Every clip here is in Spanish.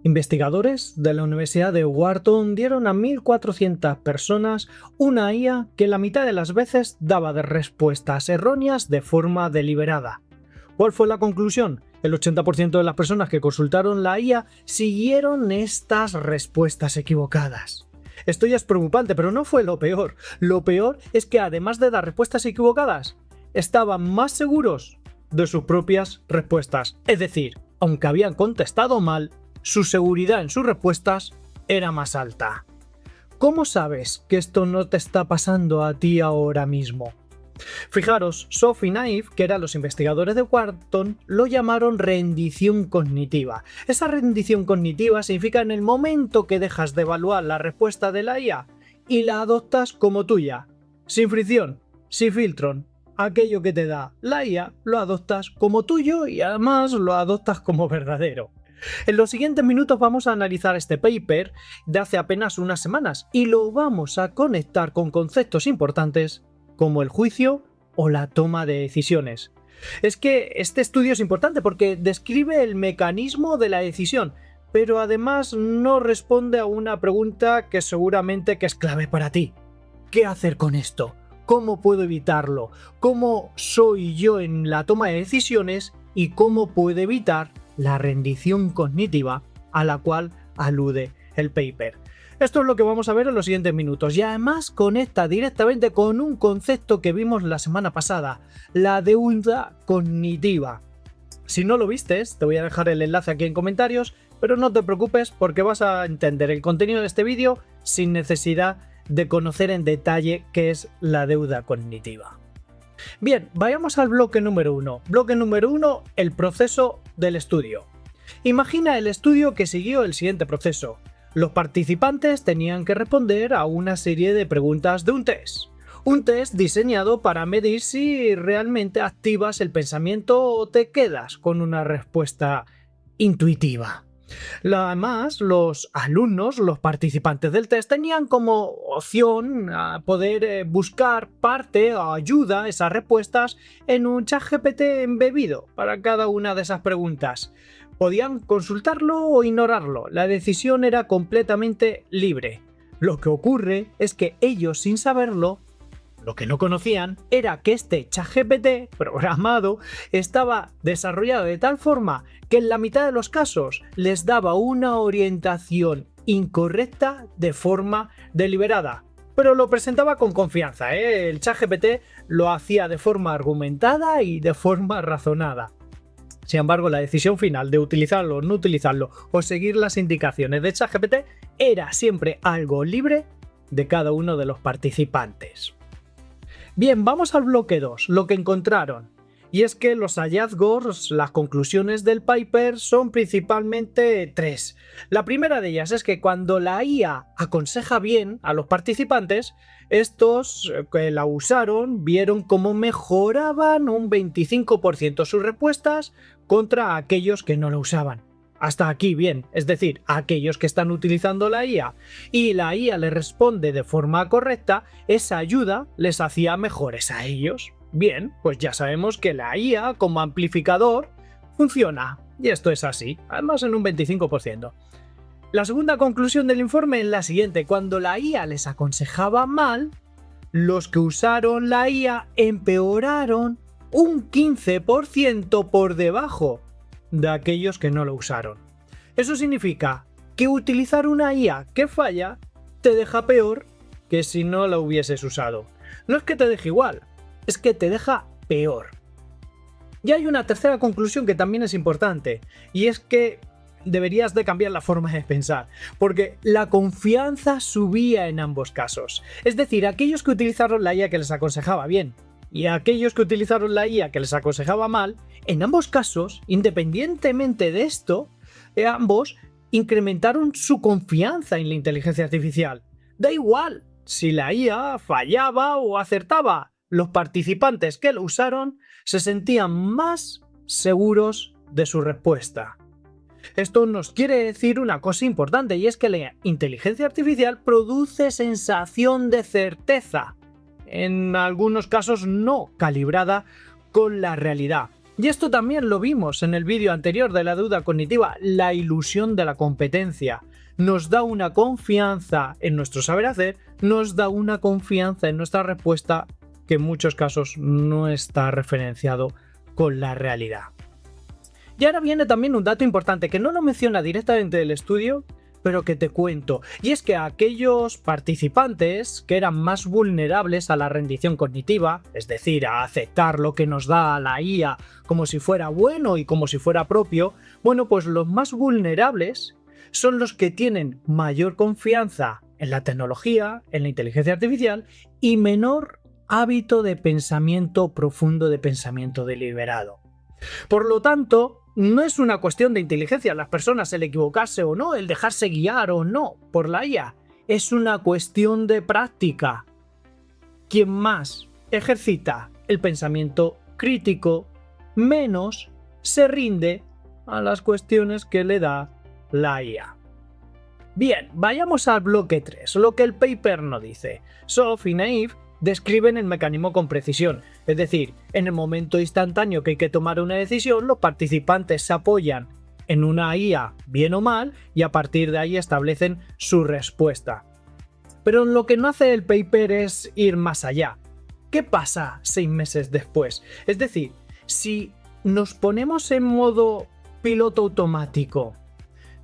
Investigadores de la Universidad de Wharton dieron a 1.400 personas una IA que la mitad de las veces daba de respuestas erróneas de forma deliberada. ¿Cuál fue la conclusión? El 80% de las personas que consultaron la IA siguieron estas respuestas equivocadas. Esto ya es preocupante, pero no fue lo peor. Lo peor es que además de dar respuestas equivocadas, estaban más seguros de sus propias respuestas. Es decir, aunque habían contestado mal, su seguridad en sus respuestas era más alta. ¿Cómo sabes que esto no te está pasando a ti ahora mismo? Fijaros, Sophie y Naive, que eran los investigadores de Wharton, lo llamaron rendición cognitiva. Esa rendición cognitiva significa en el momento que dejas de evaluar la respuesta de la IA y la adoptas como tuya, sin fricción, sin filtro. Aquello que te da la IA lo adoptas como tuyo y además lo adoptas como verdadero. En los siguientes minutos vamos a analizar este paper de hace apenas unas semanas y lo vamos a conectar con conceptos importantes como el juicio o la toma de decisiones. Es que este estudio es importante porque describe el mecanismo de la decisión, pero además no responde a una pregunta que seguramente que es clave para ti. ¿Qué hacer con esto? ¿Cómo puedo evitarlo? ¿Cómo soy yo en la toma de decisiones? ¿Y cómo puedo evitar la rendición cognitiva a la cual alude el paper? Esto es lo que vamos a ver en los siguientes minutos y además conecta directamente con un concepto que vimos la semana pasada, la deuda cognitiva. Si no lo vistes, te voy a dejar el enlace aquí en comentarios, pero no te preocupes porque vas a entender el contenido de este vídeo sin necesidad de conocer en detalle qué es la deuda cognitiva. Bien, vayamos al bloque número 1. Bloque número 1, el proceso del estudio. Imagina el estudio que siguió el siguiente proceso. Los participantes tenían que responder a una serie de preguntas de un test. Un test diseñado para medir si realmente activas el pensamiento o te quedas con una respuesta intuitiva. Además, los alumnos, los participantes del test, tenían como opción a poder buscar parte o ayuda, esas respuestas, en un ChatGPT embebido para cada una de esas preguntas. Podían consultarlo o ignorarlo, la decisión era completamente libre. Lo que ocurre es que ellos, sin saberlo, lo que no conocían era que este ChatGPT programado estaba desarrollado de tal forma que en la mitad de los casos les daba una orientación incorrecta de forma deliberada. Pero lo presentaba con confianza, El ChatGPT lo hacía de forma argumentada y de forma razonada. Sin embargo, la decisión final de utilizarlo o no utilizarlo o seguir las indicaciones de ChatGPT era siempre algo libre de cada uno de los participantes. Bien, vamos al bloque 2, lo que encontraron. Y es que los hallazgos, las conclusiones del paper son principalmente 3. La primera de ellas es que cuando la IA aconseja bien a los participantes, estos que la usaron vieron cómo mejoraban un 25% sus respuestas contra aquellos que no la usaban. Hasta aquí bien, es decir, aquellos que están utilizando la IA y la IA les responde de forma correcta, esa ayuda les hacía mejores a ellos. Bien, pues ya sabemos que la IA como amplificador funciona, y esto es así, además en un 25%. La segunda conclusión del informe es la siguiente: cuando la IA les aconsejaba mal, los que usaron la IA empeoraron un 15% por debajo de aquellos que no lo usaron. Eso significa que utilizar una IA que falla te deja peor que si no la hubieses usado. No es que te deje igual, es que te deja peor. Y hay una tercera conclusión que también es importante, y es que deberías de cambiar la forma de pensar, porque la confianza subía en ambos casos. Es decir, aquellos que utilizaron la IA que les aconsejaba bien y aquellos que utilizaron la IA que les aconsejaba mal, en ambos casos, independientemente de esto, ambos incrementaron su confianza en la inteligencia artificial. Da igual si la IA fallaba o acertaba, los participantes que lo usaron se sentían más seguros de su respuesta. Esto nos quiere decir una cosa importante, y es que la inteligencia artificial produce sensación de certeza, en algunos casos no calibrada con la realidad. Y esto también lo vimos en el vídeo anterior de la deuda cognitiva, la ilusión de la competencia. Nos da una confianza en nuestro saber hacer, nos da una confianza en nuestra respuesta que en muchos casos no está referenciado con la realidad. Y ahora viene también un dato importante que no lo menciona directamente el estudio, pero que te cuento, y es que aquellos participantes que eran más vulnerables a la rendición cognitiva, es decir, a aceptar lo que nos da la IA como si fuera bueno y como si fuera propio, bueno, pues los más vulnerables son los que tienen mayor confianza en la tecnología, en la inteligencia artificial y menor hábito de pensamiento profundo, de pensamiento deliberado. Por lo tanto, no es una cuestión de inteligencia las personas el equivocarse o no, el dejarse guiar o no por la IA. Es una cuestión de práctica. Quien más ejercita el pensamiento crítico, menos se rinde a las cuestiones que le da la IA. Bien, vayamos al bloque 3, lo que el paper no dice. Sof y Naive describen el mecanismo con precisión, es decir, en el momento instantáneo que hay que tomar una decisión, los participantes se apoyan en una IA bien o mal y a partir de ahí establecen su respuesta. Pero lo que no hace el paper es ir más allá. ¿Qué pasa 6 meses después? Es decir, si nos ponemos en modo piloto automático,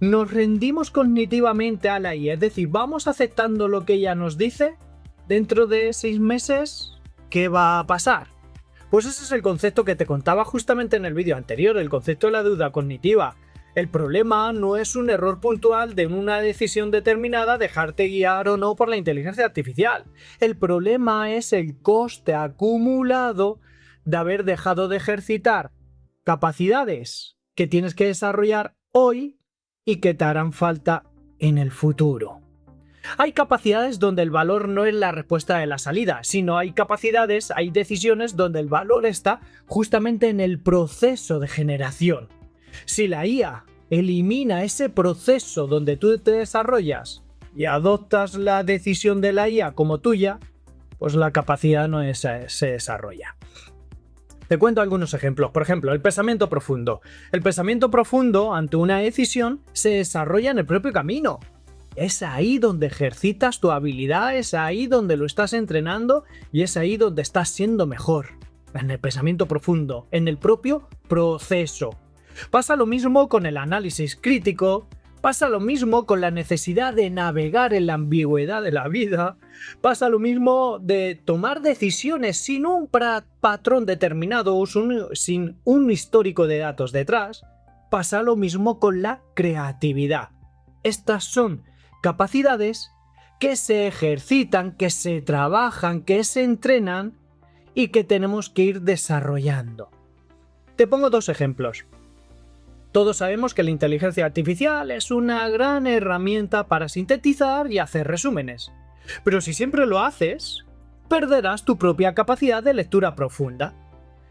nos rendimos cognitivamente a la IA, es decir, vamos aceptando lo que ella nos dice, dentro de 6 meses, ¿qué va a pasar? Pues ese es el concepto que te contaba justamente en el vídeo anterior, el concepto de la deuda cognitiva. El problema no es un error puntual de una decisión determinada, dejarte guiar o no por la inteligencia artificial. El problema es el coste acumulado de haber dejado de ejercitar capacidades que tienes que desarrollar hoy y que te harán falta en el futuro. Hay capacidades donde el valor no es la respuesta de la salida, sino hay capacidades, hay decisiones donde el valor está justamente en el proceso de generación. Si la IA elimina ese proceso donde tú te desarrollas y adoptas la decisión de la IA como tuya, pues la capacidad no se desarrolla. Te cuento algunos ejemplos. Por ejemplo, el pensamiento profundo. El pensamiento profundo ante una decisión se desarrolla en el propio camino. Es ahí donde ejercitas tu habilidad, es ahí donde lo estás entrenando y es ahí donde estás siendo mejor. En el pensamiento profundo, en el propio proceso. Pasa lo mismo con el análisis crítico, pasa lo mismo con la necesidad de navegar en la ambigüedad de la vida, pasa lo mismo de tomar decisiones sin un patrón determinado o sin un histórico de datos detrás, pasa lo mismo con la creatividad. Estas son capacidades que se ejercitan, que se trabajan, que se entrenan y que tenemos que ir desarrollando. Te pongo 2 ejemplos. Todos sabemos que la inteligencia artificial es una gran herramienta para sintetizar y hacer resúmenes. Pero si siempre lo haces, perderás tu propia capacidad de lectura profunda.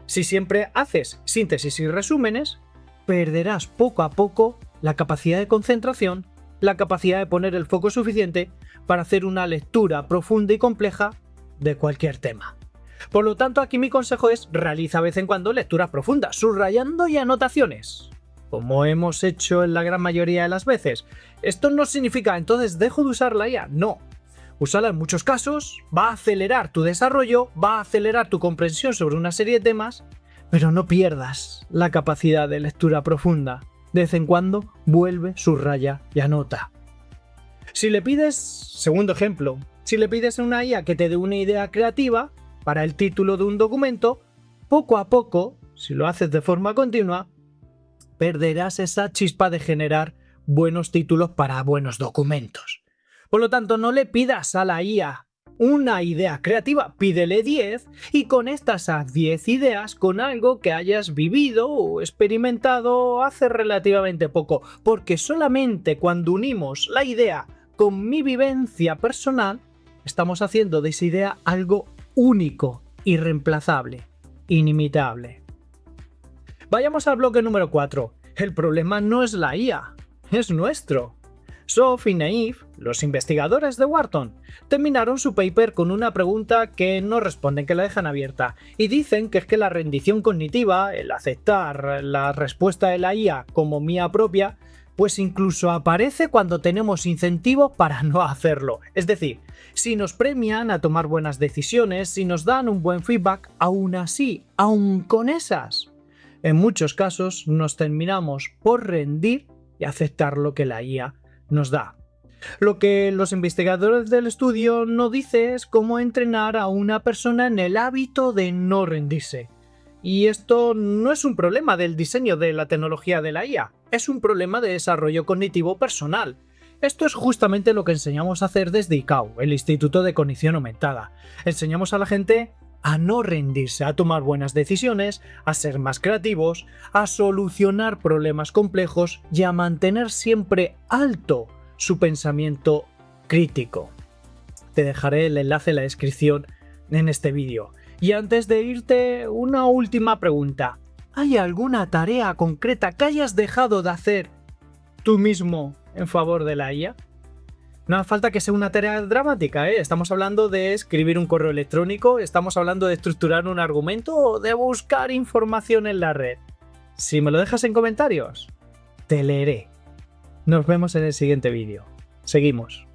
Si siempre haces síntesis y resúmenes, perderás poco a poco la capacidad de concentración, la capacidad de poner el foco suficiente para hacer una lectura profunda y compleja de cualquier tema. Por lo tanto, aquí mi consejo es realiza de vez en cuando lecturas profundas, subrayando y anotaciones, como hemos hecho en la gran mayoría de las veces. Esto no significa entonces dejo de usar la IA, no. Úsala en muchos casos, va a acelerar tu desarrollo, va a acelerar tu comprensión sobre una serie de temas, pero no pierdas la capacidad de lectura profunda. De vez en cuando vuelve, subraya y anota. Si le pides, segundo ejemplo, si le pides a una IA que te dé una idea creativa para el título de un documento, poco a poco, si lo haces de forma continua, perderás esa chispa de generar buenos títulos para buenos documentos. Por lo tanto, no le pidas a la IA una idea creativa, pídele 10 y conecta esas 10 ideas con algo que hayas vivido o experimentado hace relativamente poco, porque solamente cuando unimos la idea con mi vivencia personal, estamos haciendo de esa idea algo único, irreemplazable, inimitable. Vayamos al bloque número 4. El problema no es la IA, es nuestro. Sof y Naive, los investigadores de Wharton, terminaron su paper con una pregunta que no responden, que la dejan abierta, y dicen que es que la rendición cognitiva, el aceptar la respuesta de la IA como mía propia, pues incluso aparece cuando tenemos incentivo para no hacerlo. Es decir, si nos premian a tomar buenas decisiones, si nos dan un buen feedback, aún así, aún con esas, en muchos casos nos terminamos por rendir y aceptar lo que la IA nos da. Lo que los investigadores del estudio no dicen es cómo entrenar a una persona en el hábito de no rendirse. Y esto no es un problema del diseño de la tecnología de la IA, es un problema de desarrollo cognitivo personal. Esto es justamente lo que enseñamos a hacer desde ICAO, el Instituto de Cognición Aumentada. Enseñamos a la gente a no rendirse, a tomar buenas decisiones, a ser más creativos, a solucionar problemas complejos y a mantener siempre alto su pensamiento crítico. Te dejaré el enlace en la descripción en este vídeo. Y antes de irte, una última pregunta. ¿Hay alguna tarea concreta que hayas dejado de hacer tú mismo en favor de la IA? No hace falta que sea una tarea dramática, ¿eh? Estamos hablando de escribir un correo electrónico, estamos hablando de estructurar un argumento o de buscar información en la red. Si me lo dejas en comentarios, te leeré. Nos vemos en el siguiente vídeo. Seguimos.